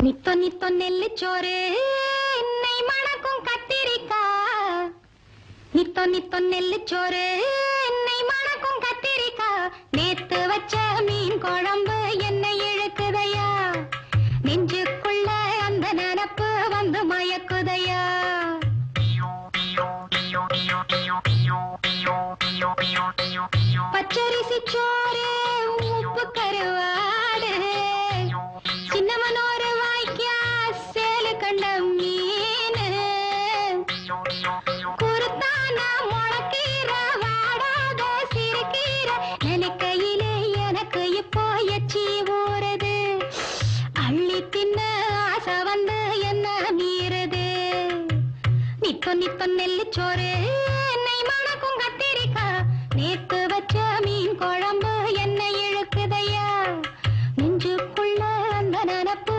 நித்தோ நித்தோ நெல்லுச்சோறு என்னை மணக்கும் கத்திரிக்கா. நித்தோ நித்தோ நெல்லுச்சோறு என்னை மணக்கும் கத்திரிக்கா. நேத்து வச்ச மீன் குழம்பு என்னை இழுக்குதையா. நெஞ்சுக்குள்ள அந்த நினப்பு வந்து மயக்குதையா. பச்சரிசி சோறு உப்பு கருவாடு சின்னமனோரு வாய்க்கா சேலு கண்ட மீன் குருத்தான முளக்கீர வாடாத சிறுகீர நினைக்கையிலே எனக்கு இப்போ எச்சி ஊறுது. அள்ளி தின்ன ஆசை வந்து என்ன மீறுது. நித்தோ நித்தோ நெல்லுச்சோறு என்னை மணக்கும் கத்திரிக்கா. நேத்து வச்ச மீன் குழம்பு